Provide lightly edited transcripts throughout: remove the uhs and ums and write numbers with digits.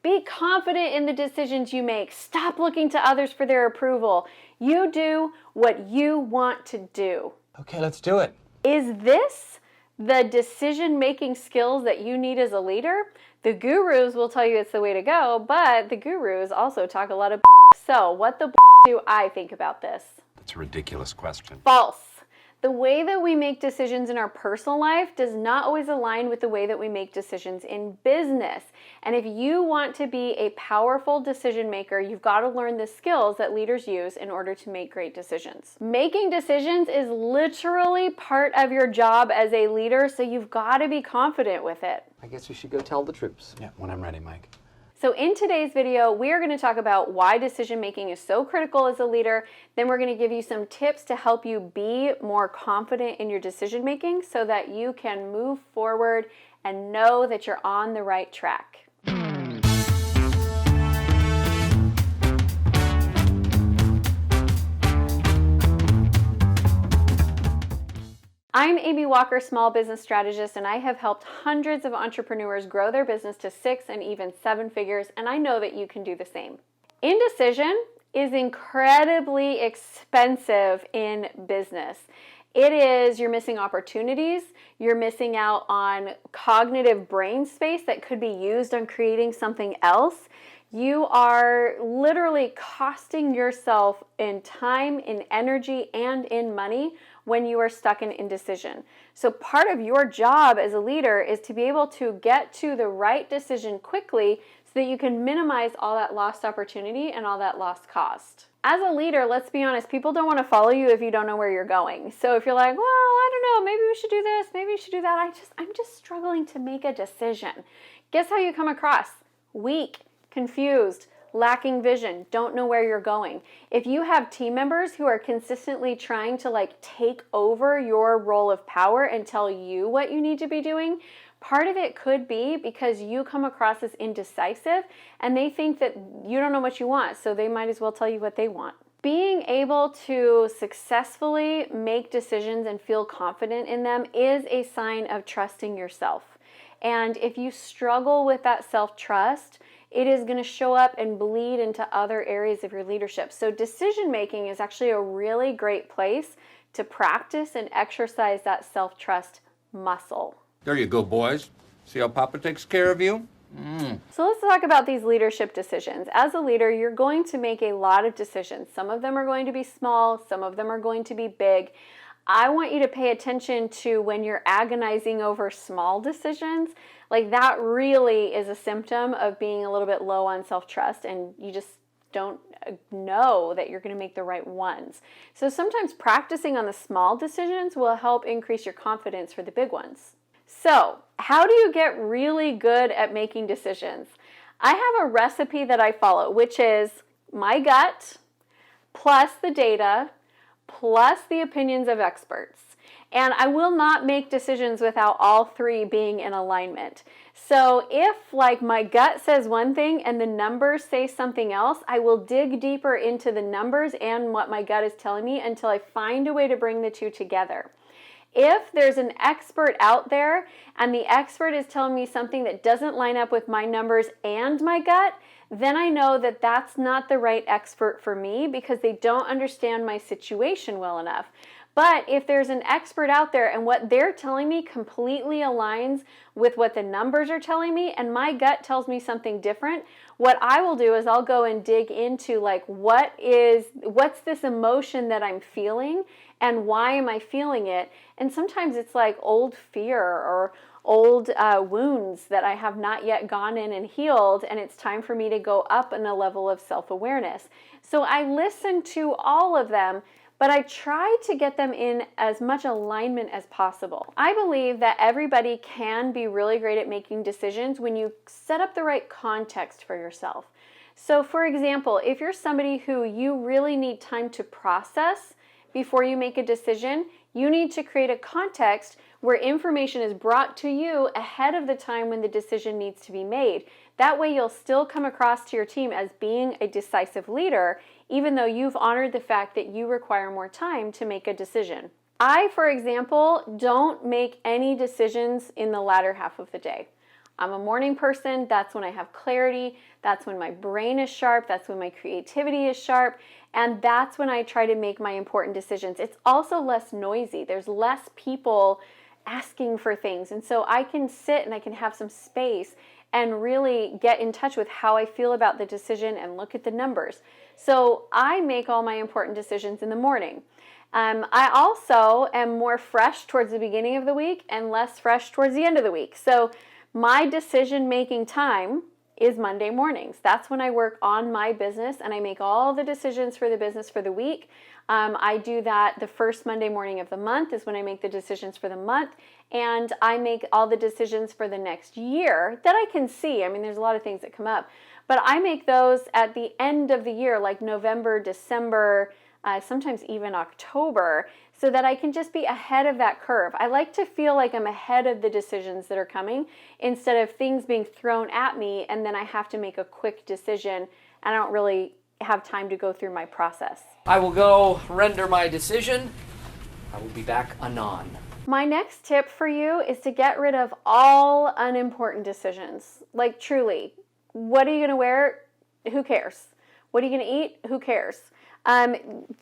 Be confident in the decisions you make. Stop looking to others for their approval. You do what you want to do. Okay, let's do it. Is this the decision-making skills that you need as a leader? The gurus will tell you it's the way to go, but the gurus also talk a lot of So what the do I think about this? That's a ridiculous question. False. The way that we make decisions in our personal life does not always align with the way that we make decisions in business. And if you want to be a powerful decision maker, you've got to learn the skills that leaders use in order to make great decisions. Making decisions is literally part of your job as a leader, so you've got to be confident with it. I guess we should go tell the troops. Yeah, when I'm ready, Mike. So in today's video, we are going to talk about why decision making is so critical as a leader. Then we're going to give you some tips to help you be more confident in your decision making so that you can move forward and know that you're on the right track. I'm Amy Walker, small business strategist, and I have helped hundreds of entrepreneurs grow their business to 6 and even 7 figures, and I know that you can do the same. Indecision is incredibly expensive in business. It is, you're missing opportunities, you're missing out on cognitive brain space that could be used on creating something else. You are literally costing yourself in time, in energy, and in money when you are stuck in indecision. So part of your job as a leader is to be able to get to the right decision quickly so that you can minimize all that lost opportunity and all that lost cost. As a leader, let's be honest, people don't want to follow you if you don't know where you're going. So if you're like, well, I don't know, maybe we should do this, maybe we should do that, I'm just struggling to make a decision. Guess how you come across? Weak, confused, lacking vision, don't know where you're going. If you have team members who are consistently trying to take over your role of power and tell you what you need to be doing, part of it could be because you come across as indecisive and they think that you don't know what you want, so they might as well tell you what they want. Being able to successfully make decisions and feel confident in them is a sign of trusting yourself. And if you struggle with that self-trust, it is going to show up and bleed into other areas of your leadership. So decision making is actually a really great place to practice and exercise that self-trust muscle. There you go, boys. See how Papa takes care of you? So let's talk about these leadership decisions. As a leader, you're going to make a lot of decisions. Some of them are going to be small, some of them are going to be big. I want you to pay attention to when you're agonizing over small decisions. That really is a symptom of being a little bit low on self-trust and you just don't know that you're going to make the right ones. So sometimes practicing on the small decisions will help increase your confidence for the big ones. So how do you get really good at making decisions? I have a recipe that I follow, which is my gut plus the data plus the opinions of experts. And I will not make decisions without all three being in alignment. So if my gut says one thing and the numbers say something else, I will dig deeper into the numbers and what my gut is telling me until I find a way to bring the two together. If there's an expert out there and the expert is telling me something that doesn't line up with my numbers and my gut, then I know that that's not the right expert for me because they don't understand my situation well enough. But if there's an expert out there and what they're telling me completely aligns with what the numbers are telling me and my gut tells me something different, what I will do is I'll go and dig into what's this emotion that I'm feeling and why am I feeling it? And sometimes it's old fear or old wounds that I have not yet gone in and healed, and it's time for me to go up in a level of self-awareness. So I listen to all of them, but I try to get them in as much alignment as possible. I believe that everybody can be really great at making decisions when you set up the right context for yourself. So for example, if you're somebody who you really need time to process before you make a decision, you need to create a context where information is brought to you ahead of the time when the decision needs to be made. That way you'll still come across to your team as being a decisive leader, even though you've honored the fact that you require more time to make a decision. I, for example, don't make any decisions in the latter half of the day. I'm a morning person. That's when I have clarity. That's when my brain is sharp. That's when my creativity is sharp. And that's when I try to make my important decisions. It's also less noisy. There's less people asking for things. And so I can sit and I can have some space and really get in touch with how I feel about the decision and look at the numbers. So I make all my important decisions in the morning. I also am more fresh towards the beginning of the week and less fresh towards the end of the week. So my decision-making time is Monday mornings. That's when I work on my business and I make all the decisions for the business for the week. I do that the first Monday morning of the month is when I make the decisions for the month, and I make all the decisions for the next year that I can see. I mean, there's a lot of things that come up, but I make those at the end of the year, like November, December, sometimes even October, so that I can just be ahead of that curve. I like to feel like I'm ahead of the decisions that are coming instead of things being thrown at me and then I have to make a quick decision and I don't really have time to go through my process. I will go render my decision. I will be back anon. My next tip for you is to get rid of all unimportant decisions. Like truly, what are you going to wear? Who cares? What are you going to eat? Who cares?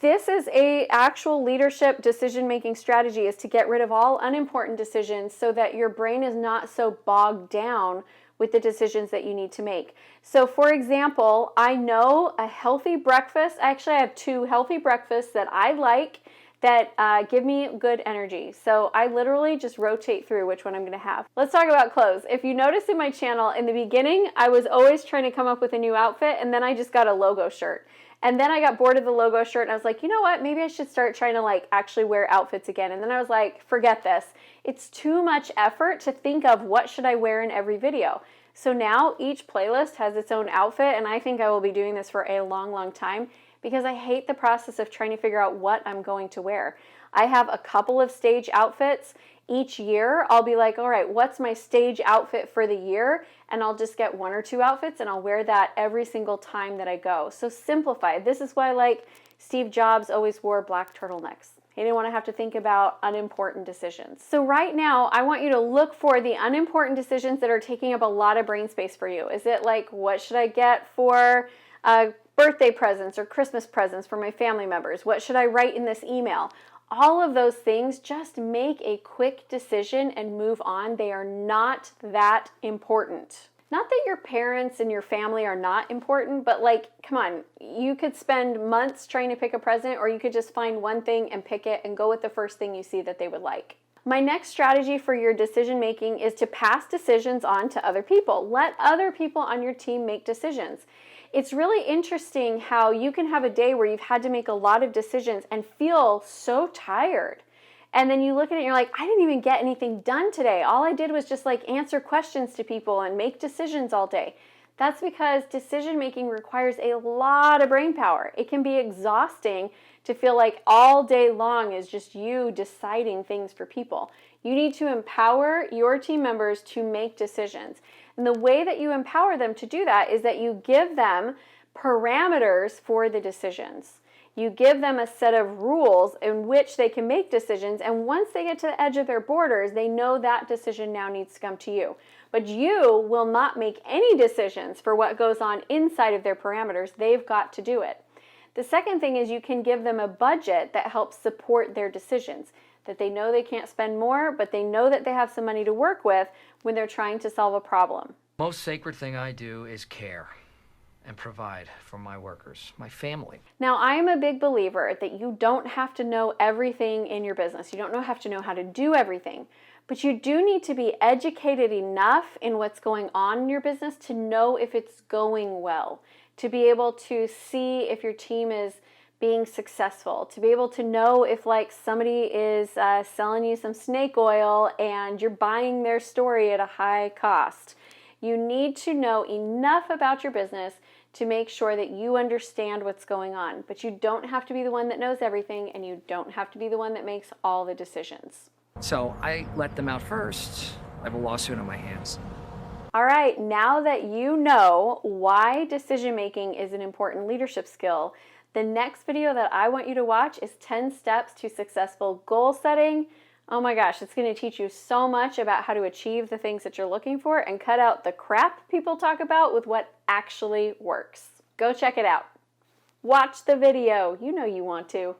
This is a actual leadership decision-making strategy, is to get rid of all unimportant decisions so that your brain is not so bogged down with the decisions that you need to make. So for example, I know a healthy breakfast, actually I have 2 healthy breakfasts that I like that give me good energy. So I literally just rotate through which one I'm gonna have. Let's talk about clothes. If you notice in my channel, in the beginning, I was always trying to come up with a new outfit and then I just got a logo shirt. And then I got bored of the logo shirt and I was like, you know what, maybe I should start trying to like actually wear outfits again. And then I was like, forget this. It's too much effort to think of what should I wear in every video. So now each playlist has its own outfit, and I think I will be doing this for a long, long time because I hate the process of trying to figure out what I'm going to wear. I have a couple of stage outfits. Each year, I'll be like, all right, what's my stage outfit for the year? And I'll just get 1 or 2 outfits and I'll wear that every single time that I go. So simplify. This is why like Steve Jobs always wore black turtlenecks. He didn't want to have to think about unimportant decisions. So right now, I want you to look for the unimportant decisions that are taking up a lot of brain space for you. Is it like, what should I get for birthday presents or Christmas presents for my family members? What should I write in this email? All of those things, just make a quick decision and move on. They are not that important. Not that your parents and your family are not important, but like, come on, you could spend months trying to pick a present, or you could just find one thing and pick it and go with the first thing you see that they would like. My next strategy for your decision making is to pass decisions on to other people. Let other people on your team make decisions. It's really interesting how you can have a day where you've had to make a lot of decisions and feel so tired. And then you look at it and you're like, I didn't even get anything done today. All I did was just like answer questions to people and make decisions all day. That's because decision making requires a lot of brain power. It can be exhausting to feel like all day long is just you deciding things for people. You need to empower your team members to make decisions. And the way that you empower them to do that is that you give them parameters for the decisions. You give them a set of rules in which they can make decisions, and once they get to the edge of their borders, they know that decision now needs to come to you. But you will not make any decisions for what goes on inside of their parameters. They've got to do it. The second thing is you can give them a budget that helps support their decisions, that they know they can't spend more, but they know that they have some money to work with when they're trying to solve a problem. Most sacred thing I do is care and provide for my workers, my family. Now, I am a big believer that you don't have to know everything in your business. You don't have to know how to do everything, but you do need to be educated enough in what's going on in your business to know if it's going well, to be able to see if your team is being successful, to be able to know if like somebody is selling you some snake oil and you're buying their story at a high cost. You need to know enough about your business to make sure that you understand what's going on. But you don't have to be the one that knows everything, and you don't have to be the one that makes all the decisions. So I let them out first. I have a lawsuit on my hands. All right, now that you know why decision making is an important leadership skill, the next video that I want you to watch is 10 steps to successful goal setting, Oh my gosh, it's going to teach you so much about how to achieve the things that you're looking for and cut out the crap people talk about with what actually works. Go check it out. Watch the video. You know you want to.